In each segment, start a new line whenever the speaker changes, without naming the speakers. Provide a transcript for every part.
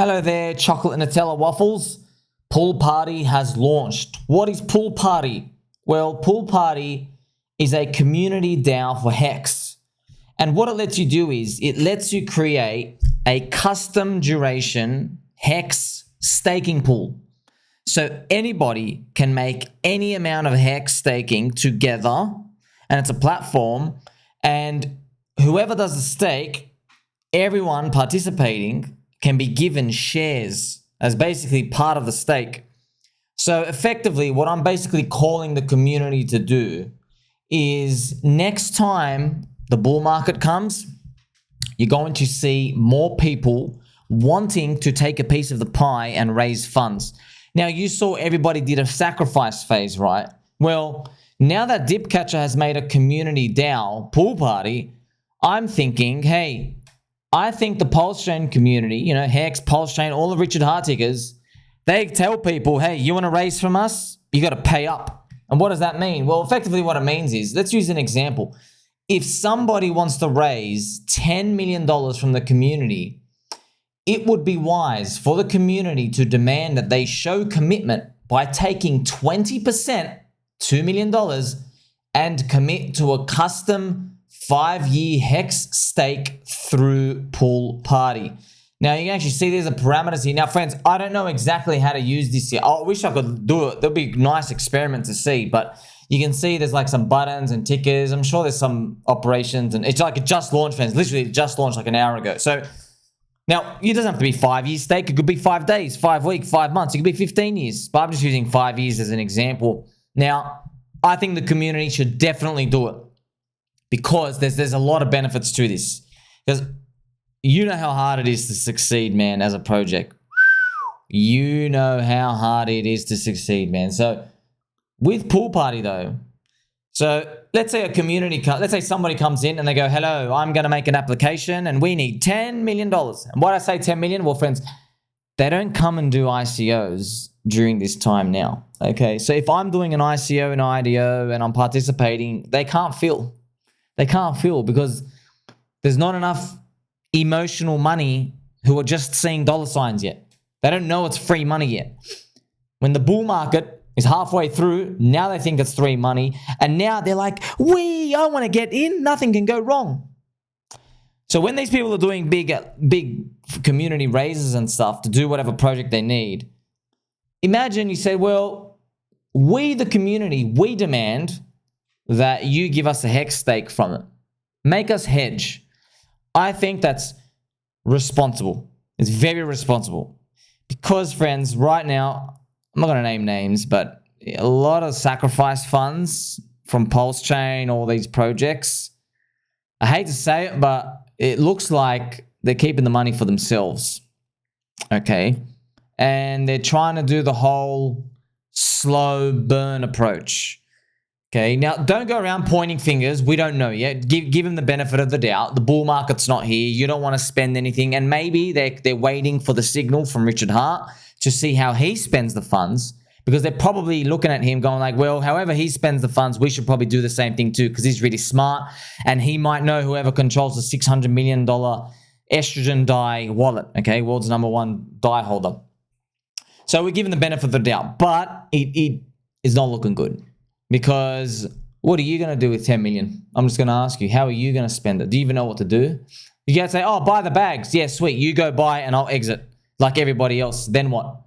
Hello there, chocolate and Nutella waffles. Pool Party has launched. What is Pool Party? Well, Pool Party is a community DAO for HEX. And what it lets you do is it lets you create a custom duration HEX staking pool. So anybody can make any amount of HEX staking together, and it's a platform, and whoever does the stake, everyone participating can be given shares as basically part of the stake. So effectively, what I'm basically calling the community to do is next time the bull market comes, you're going to see more people wanting to take a piece of the pie and raise funds. Now, you saw everybody did a sacrifice phase, right? Well, now that Dipcatcher has made a community DAO, Pool Party, I'm thinking, hey, I think the Pulse Chain community, HEX, Pulse Chain, all the Richard Heart tickers, they tell people, hey, you want to raise from us? You got to pay up. And what does that mean? Well, effectively what it means is, let's use an example. If somebody wants to raise $10 million from the community, it would be wise for the community to demand that they show commitment by taking 20%, $2 million, and commit to a custom 5-year HEX stake through Pool Party. Now, you can actually see there's a parameters here. Now, friends, I don't know exactly how to use this here. I wish I could do it. There'll be a nice experiment to see, but you can see there's like some buttons and tickers. I'm sure there's some operations, and it's like it just launched, friends. Literally, it just launched like an hour ago. So now, it doesn't have to be 5-year stake. It could be 5 days, 5 weeks, 5 months. It could be 15 years, but I'm just using 5 years as an example. Now, I think the community should definitely do it, because there's a lot of benefits to this. Because you know how hard it is to succeed, man, as a project. You know how hard it is to succeed, man. So with Pool Party, though, so let's say let's say somebody comes in and they go, hello, I'm going to make an application and we need $10 million. And why do I say 10 million? Well, friends, they don't come and do ICOs during this time now. Okay, so if I'm doing an ICO and IDO and I'm participating, they can't fill. They can't fill because there's not enough emotional money who are just seeing dollar signs yet. They don't know it's free money yet. When the bull market is halfway through, now they think it's free money, and now they're like, I want to get in, nothing can go wrong. So when these people are doing big community raises and stuff to do whatever project they need, imagine you say, well, we the community, we demand that you give us a HEX stake from it. Make us hedge. I think that's responsible. It's very responsible. Because, friends, right now, I'm not going to name names, but a lot of sacrifice funds from Pulse Chain, all these projects, I hate to say it, but it looks like they're keeping the money for themselves. Okay? And they're trying to do the whole slow burn approach. Okay, now don't go around pointing fingers. We don't know yet. Give them the benefit of the doubt. The bull market's not here. You don't want to spend anything. And maybe they're waiting for the signal from Richard Heart to see how he spends the funds, because they're probably looking at him going like, well, however he spends the funds, we should probably do the same thing too, because he's really smart and he might know whoever controls the $600 million estrogen dye wallet, okay, world's #1 dye holder. So we're giving the benefit of the doubt, but it is not looking good. Because what are you going to do with 10 million? I'm just going to ask you, how are you going to spend it? Do you even know what to do? You got to say, oh, buy the bags. Yeah, sweet. You go buy and I'll exit like everybody else. Then what?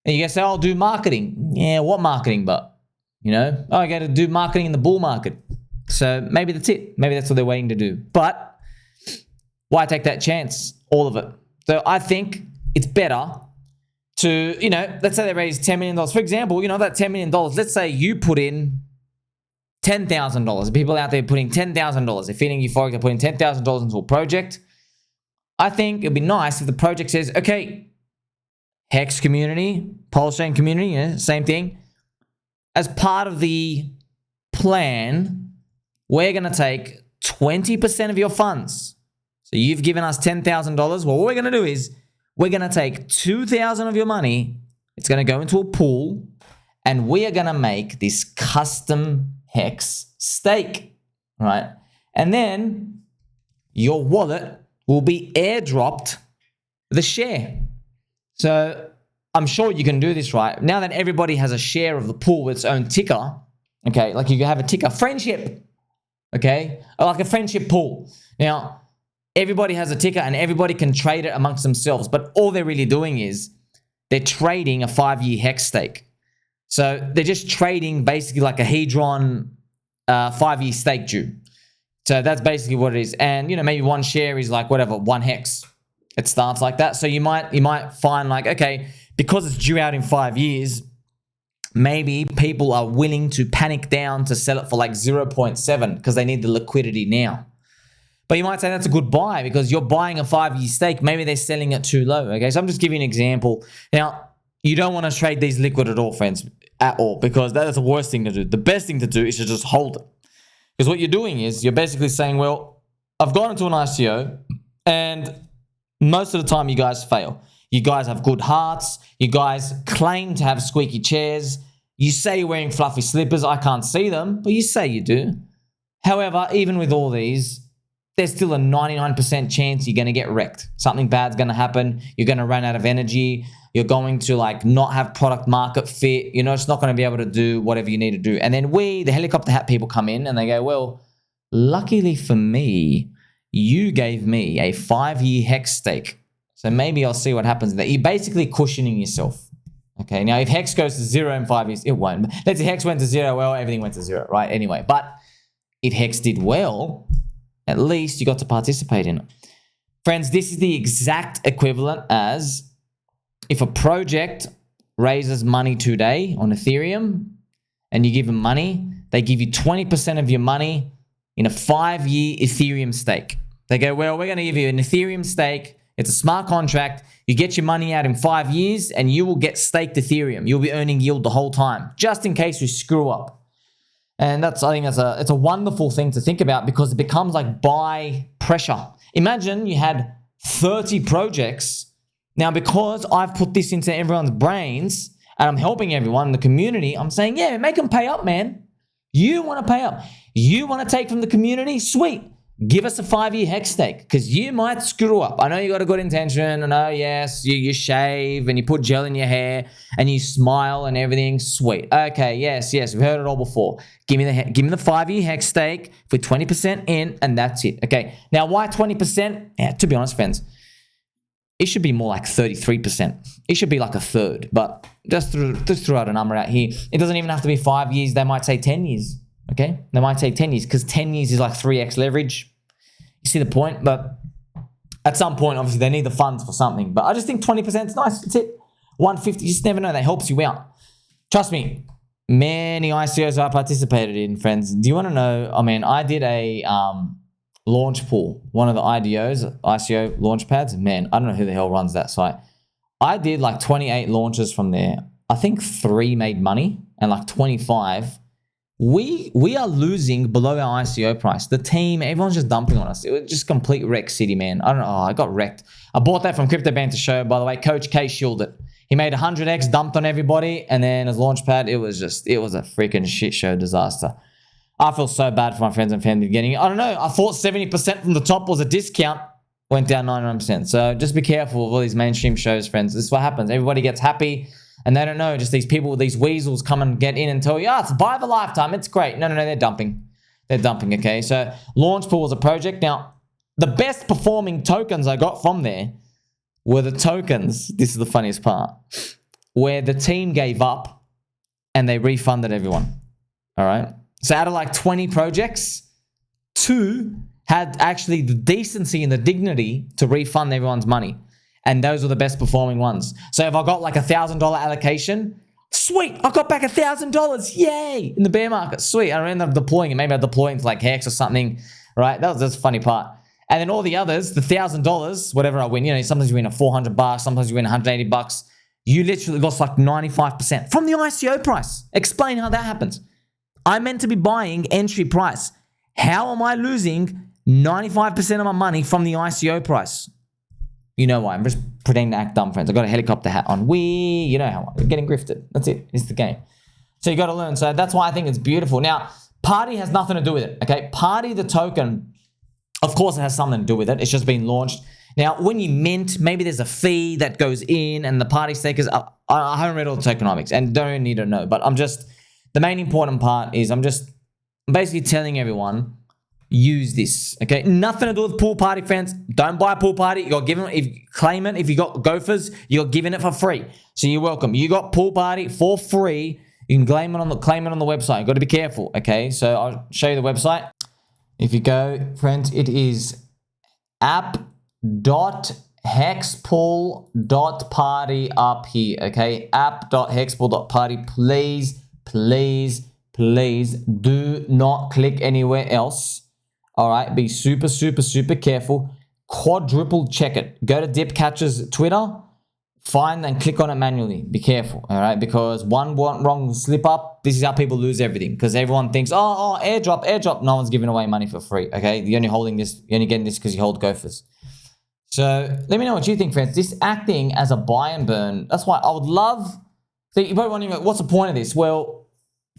And you got to say, oh, I'll do marketing. Yeah, what marketing? But, oh, I got to do marketing in the bull market. So maybe that's it. Maybe that's what they're waiting to do. But why take that chance? All of it. So I think it's better to, let's say they raise $10 million. For example, that $10 million, let's say you put in $10,000. People out there putting $10,000. They're feeling euphoric. They're putting $10,000 into a project. I think it'd be nice if the project says, okay, HEX community, Pulse Chain community, same thing. As part of the plan, we're going to take 20% of your funds. So you've given us $10,000. Well, what we're going to do is, we're going to take $2,000 of your money. It's going to go into a pool, and we are going to make this custom HEX stake, right? And then your wallet will be airdropped the share. So I'm sure you can do this, right? Now that everybody has a share of the pool with its own ticker, okay, like you can have a ticker, friendship, okay, like a friendship pool. Now, everybody has a ticker and everybody can trade it amongst themselves, but all they're really doing is they're trading a 5-year HEX stake. So they're just trading basically like a Hedron 5-year stake due. So that's basically what it is. And, you know, maybe one share is like whatever, 1 HEX. It starts like that. So you might find like, okay, because it's due out in 5 years, maybe people are willing to panic down to sell it for like 0.7 because they need the liquidity now. But you might say that's a good buy because you're buying a 5-year stake. Maybe they're selling it too low. Okay, so I'm just giving you an example. Now, you don't want to trade these liquid at all, friends, at all, because that is the worst thing to do. The best thing to do is to just hold it. Because what you're doing is you're basically saying, well, I've gone into an ICO and most of the time you guys fail. You guys have good hearts. You guys claim to have squeaky chairs. You say you're wearing fluffy slippers. I can't see them, but you say you do. However, even with all these, there's still a 99% chance you're going to get wrecked. Something bad's going to happen. You're going to run out of energy. You're going to like not have product market fit. You know, it's not going to be able to do whatever you need to do. And then the helicopter hat people come in and they go, well, luckily for me, you gave me a 5-year HEX stake. So maybe I'll see what happens there. You're basically cushioning yourself. Okay, now if HEX goes to 0 in 5 years, it won't. Let's say HEX went to 0, well, everything went to 0, right? Anyway, but if HEX did well, at least you got to participate in it. Friends, this is the exact equivalent as if a project raises money today on Ethereum and you give them money, they give you 20% of your money in a 5-year Ethereum stake. They go, well, we're going to give you an Ethereum stake. It's a smart contract. You get your money out in 5 years and you will get staked Ethereum. You'll be earning yield the whole time, just in case you screw up. And I think it's a wonderful thing to think about because it becomes like buy pressure. Imagine you had 30 projects. Now, because I've put this into everyone's brains and I'm helping everyone in the community, I'm saying, yeah, make them pay up, man. You want to pay up. You want to take from the community? Sweet. Give us a 5-year HEX stake because you might screw up. I know you got a good intention. I know, yes, you shave and you put gel in your hair and you smile and everything. Sweet. Okay, yes, we've heard it all before. Give me the 5-year HEX stake for 20% in and that's it. Okay, now why 20%? Yeah, to be honest, friends, it should be more like 33%. It should be like a third, but just throw out a number out here. It doesn't even have to be 5 years. They might say 10 years. Okay, they might say 10 years because 10 years is like 3x leverage. You see the point? But at some point, obviously, they need the funds for something. But I just think 20% is nice. That's it. 150, you just never know. That helps you out. Trust me, many ICOs I participated in, friends. Do you want to know? I mean, I did a LaunchPool, one of the IDOs, ICO Launchpads. Man, I don't know who the hell runs that site. I did like 28 launches from there. I think 3 made money and like 25. We are losing below our ICO price. The team, everyone's just dumping on us. It was just complete wreck city, man. I don't know. I got wrecked. I bought that from Crypto Banter Show, by the way. Coach K shielded. He made 100x, dumped on everybody, and then his Launchpad, it was a freaking shit show disaster. I feel so bad for my friends and family getting it. I don't know. I thought 70% from the top was a discount. Went down 99%. So just be careful of all these mainstream shows, friends. This is what happens. Everybody gets happy. And they don't know, just these people, these weasels come and get in and tell you, it's a buy of a lifetime, it's great. No, they're dumping. They're dumping, okay? So LaunchPool was a project. Now, the best performing tokens I got from there were the tokens, this is the funniest part, where the team gave up and they refunded everyone, all right? So out of like 20 projects, 2 had actually the decency and the dignity to refund everyone's money. And those were the best performing ones. So if I got like $1,000 allocation, sweet, I got back $1,000, yay, in the bear market, sweet. I ended up deploying it. Maybe I deployed into like HEX or something, right? That's the funny part. And then all the others, the $1,000, whatever I win, you know, sometimes you win $400, sometimes you win $180. You literally lost like 95% from the ICO price. Explain how that happens. I'm meant to be buying entry price. How am I losing 95% of my money from the ICO price? You know why. I'm just pretending to act dumb, friends. I got a helicopter hat on. You know how I'm getting grifted. That's it. It's the game. So you got to learn. So that's why I think it's beautiful. Now, Party has nothing to do with it. Okay, Party, the token, of course, it has something to do with it. It's just been launched. Now, when you mint, maybe there's a fee that goes in and the party stakers, I haven't read all the tokenomics and don't need to know, but the main important part is I'm basically telling everyone, use this, okay? Nothing to do with pool party, friends. Don't buy a pool party. You got given, if claim it, if you got GOFURS, you're giving it for free. So you're welcome. You got pool party for free. You can claim it on the website. You got to be careful, okay? So I'll show you the website. If you go, friends, it is app.hexpool.party up here, okay? app.hexpool.party. Please do not click anywhere else. All right, be super careful. Quadruple check it. Go to Dipcatcher's Twitter, find and click on it manually. Be careful, all right? Because one wrong slip up, this is how people lose everything. Because everyone thinks, oh, airdrop. No one's giving away money for free, okay? You're only getting this because you hold GOFURS. So let me know what you think, friends. This acting as a buy and burn, that's why I would love, so you're probably wondering, what's the point of this? Well,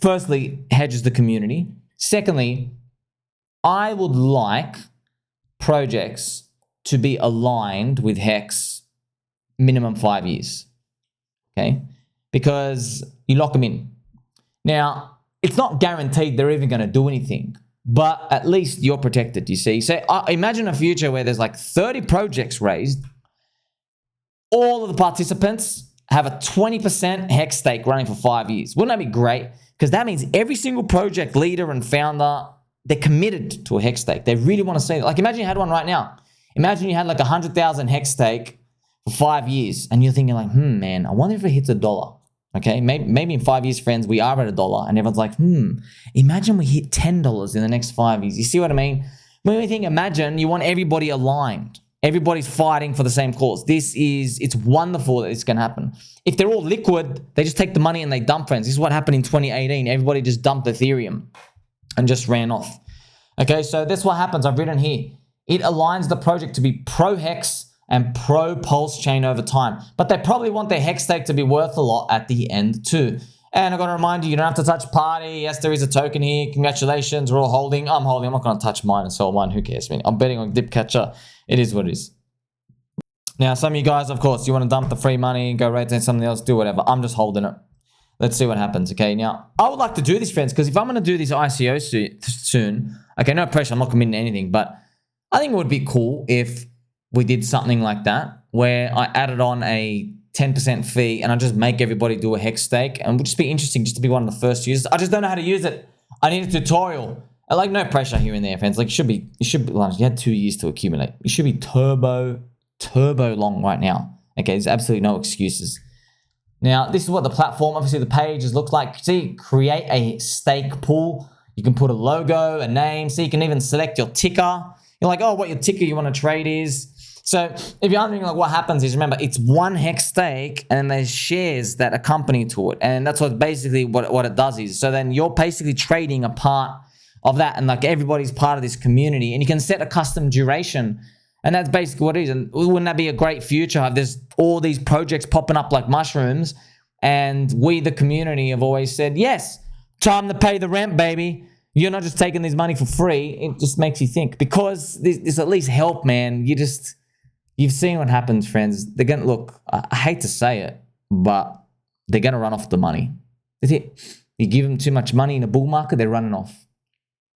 firstly, hedges the community. Secondly, I would like projects to be aligned with HEX minimum 5 years, okay? Because you lock them in. Now, it's not guaranteed they're even going to do anything, but at least you're protected, you see? So imagine a future where there's like 30 projects raised, all of the participants have a 20% HEX stake running for 5 years. Wouldn't that be great? Because that means every single project leader and founder, they're committed to a HEX stake. They really want to see it. Like imagine you had one right now. Imagine you had like 100,000 HEX stake for 5 years and you're thinking like, man, I wonder if it hits $1. Okay, maybe in 5 years, friends, we are at $1 and everyone's like, imagine we hit $10 in the next 5 years. You see what I mean? When we think imagine, you want everybody aligned. Everybody's fighting for the same cause. It's wonderful that this can happen. If they're all liquid, they just take the money and they dump, friends. This is what happened in 2018. Everybody just dumped Ethereum and just ran off. Okay, so that's what happens. I've written here. It aligns the project to be pro-HEX and pro-Pulse chain over time. But they probably want their HEX stake to be worth a lot at the end too. And I've got to remind you, you don't have to touch party. Yes, there is a token here. Congratulations, we're all holding. I'm holding. I'm not going to touch mine and sell mine. Who cares? I'm betting on Dipcatcher. It is what it is. Now, some of you guys, of course, you want to dump the free money, go rate it something else, do whatever. I'm just holding it. Let's see what happens, okay? Now, I would like to do this, friends, because if I'm going to do this ICO soon, okay, no pressure, I'm not committing to anything, but I think it would be cool if we did something like that, where I added on a 10% fee and I just make everybody do a HEX stake, and it would just be interesting just to be one of the first users. I just don't know how to use it. I need a tutorial. I like no pressure here and there, friends. Like you had 2 years to accumulate. You should be turbo long right now. Okay, there's absolutely no excuses. Now, this is what the platform, obviously the pages looks like. See, create a stake pool. You can put a logo, a name. So you can even select your ticker. You're like, oh, what your ticker you want to trade is. So if you're wondering like what happens is, remember, it's one HEX stake and there's shares that accompany to it. And that's what basically what it does is. So then you're basically trading a part of that, and like everybody's part of this community, and you can set a custom duration. And that's basically what it is. And wouldn't that be a great future? There's all these projects popping up like mushrooms, and we, the community, have always said, yes, time to pay the rent, baby. You're not just taking this money for free. It just makes you think, because this at least help, man. You've seen what happens, friends. They're gonna look. I hate to say it, but they're gonna run off the money. That's it. You give them too much money in a bull market, they're running off.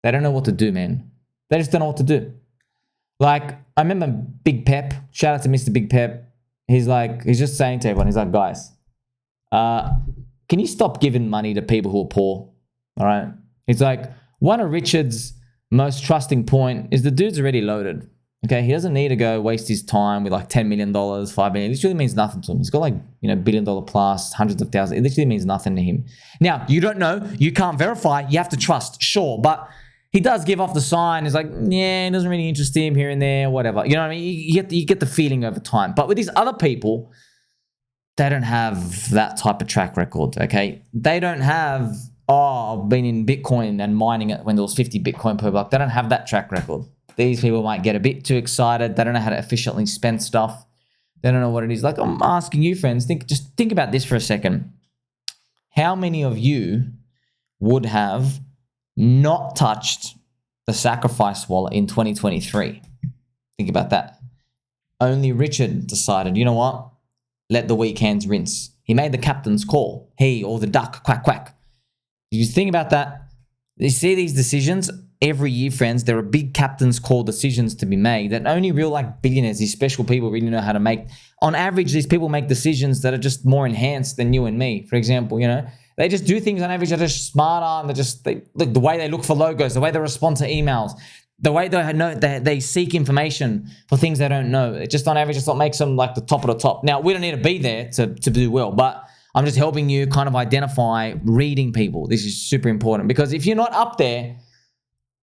They don't know what to do, man. They just don't know what to do. Like, I remember Big Pep, shout out to Mr. Big Pep. He's just saying to everyone, he's like, guys, can you stop giving money to people who are poor? All right. He's like, one of Richard's most trusting point is the dude's already loaded. Okay. He doesn't need to go waste his time with like $10 million, $5 million. This really means nothing to him. He's got like, $1 billion plus, hundreds of thousands. It literally means nothing to him. Now, you don't know, you can't verify, you have to trust, sure. But he does give off the sign. He's like, yeah, it doesn't really interest him here and there, whatever. You know what I mean? You get the feeling over time. But with these other people, they don't have that type of track record, okay? They don't have, I've been in Bitcoin and mining it when there was 50 Bitcoin per block. They don't have that track record. These people might get a bit too excited. They don't know how to efficiently spend stuff. They don't know what it is. Like, I'm asking you, friends, just think about this for a second. How many of you would have not touched the sacrifice wallet in 2023? Think about that. only Richard decided, you know what? Let the weekends rinse. He made the captain's call. He or the duck, quack, quack. You think about that. You see these decisions every year, friends. There are big captain's call decisions to be made that only real like billionaires, these special people really know how to make. On average, these people make decisions that are just more enhanced than you and me. For example, you know, they just do things on average that are just smarter, and look, the way they look for logos, the way they respond to emails, the way they seek information for things they don't know. It just on average, it's what makes them like the top of the top. Now, we don't need to be there to do well, but I'm just helping you kind of identify reading people. This is super important because if you're not up there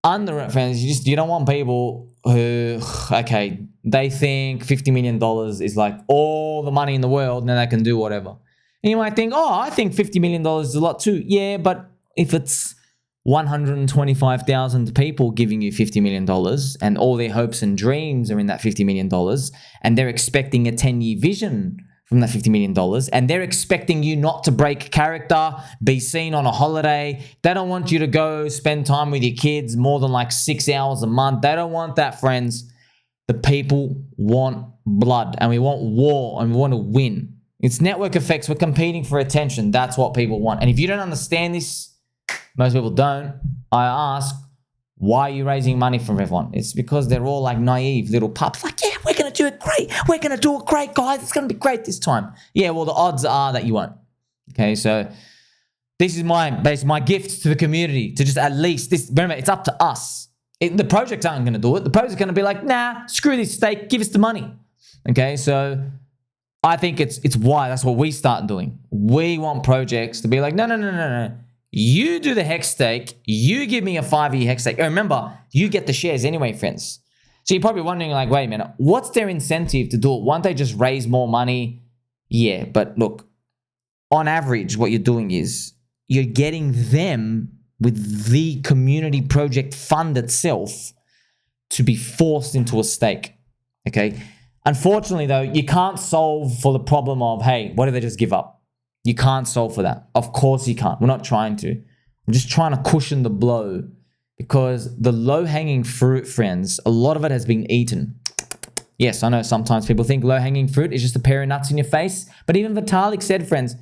under it, friends, you don't want people who, okay, they think $50 million is like all the money in the world and then they can do whatever. And you might think, oh, I think $50 million is a lot too. Yeah, but if it's 125,000 people giving you $50 million and all their hopes and dreams are in that $50 million and they're expecting a 10-year vision from that $50 million and they're expecting you not to break character, be seen on a holiday. They don't want you to go spend time with your kids more than like 6 hours a month. They don't want that, friends. The people want blood and we want war and we want to win. It's network effects. We're competing for attention. That's what people want. And if you don't understand this, most people don't, I ask, why are you raising money from everyone? It's because they're all like naive little pups. Like, yeah, we're going to do it great. We're going to do it great, guys. It's going to be great this time. Yeah, well, the odds are that you won't. Okay, so this is my gift to the community to just at least this. Remember, it's up to us. The projects aren't going to do it. The project's going to be like, nah, screw this stake. Give us the money. Okay, so I think it's why that's what we start doing. We want projects to be like, no. You do the HEX stake. You give me a 5-year HEX stake. And remember, you get the shares anyway, friends. So you're probably wondering like, wait a minute, what's their incentive to do it? Won't they just raise more money? Yeah, but look, on average, what you're doing is you're getting them with the community project fund itself to be forced into a stake, okay? Unfortunately, though, you can't solve for the problem of, hey, what if they just give up? You can't solve for that. Of course you can't. We're not trying to. We're just trying to cushion the blow because the low-hanging fruit, friends, a lot of it has been eaten. Yes, I know sometimes people think low-hanging fruit is just a pair of nuts in your face, but even Vitalik said, friends,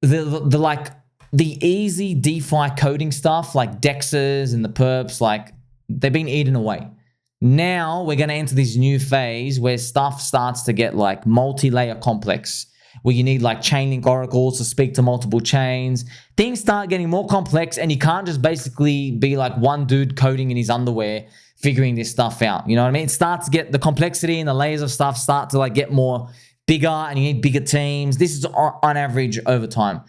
the easy DeFi coding stuff like DEXs and the perps, like they've been eaten away. Now we're going to enter this new phase where stuff starts to get like multi-layer complex, where you need like Chainlink oracles to speak to multiple chains. Things start getting more complex and you can't just basically be like one dude coding in his underwear figuring this stuff out. You know what I mean? It starts to get the complexity and the layers of stuff start to like get more bigger and you need bigger teams. This is on average over time.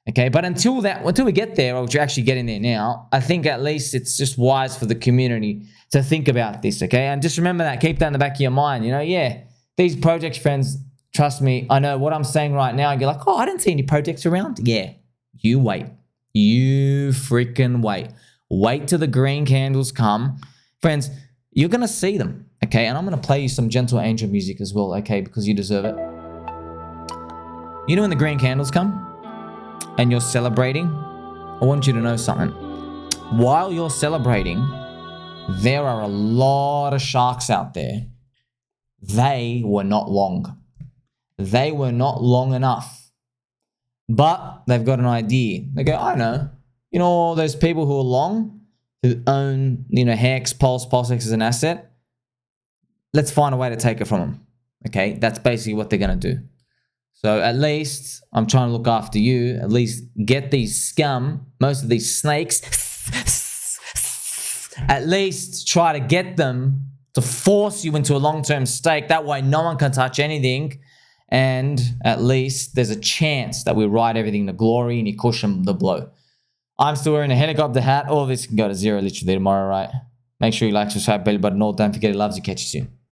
Okay, but until we get there, or we're actually getting there now, I think at least it's just wise for the community to think about this, okay? And just remember that, keep that in the back of your mind, you know? Yeah, these projects, friends, trust me, I know what I'm saying right now, you're like, oh, I didn't see any projects around. Yeah, you wait. You freaking wait. Wait till the green candles come. Friends, you're going to see them, okay? And I'm going to play you some gentle angel music as well, okay? Because you deserve it. You know when the green candles come and you're celebrating? I want you to know something. While you're celebrating, there are a lot of sharks out there. They were not long. They were not long enough. But they've got an idea. They go, I know. You know all those people who are long, who own, you know, HEX, Pulse X as an asset? Let's find a way to take it from them. Okay, that's basically what they're going to do. So at least I'm trying to look after you. At least get these scum, most of these snakes, at least try to get them to force you into a long-term stake. That way no one can touch anything. And at least there's a chance that we ride everything to glory and you cushion the blow. I'm still wearing a helicopter hat. All of this can go to zero literally tomorrow, right? Make sure you like, subscribe, bell button, all. Don't forget it loves you. Catch you soon.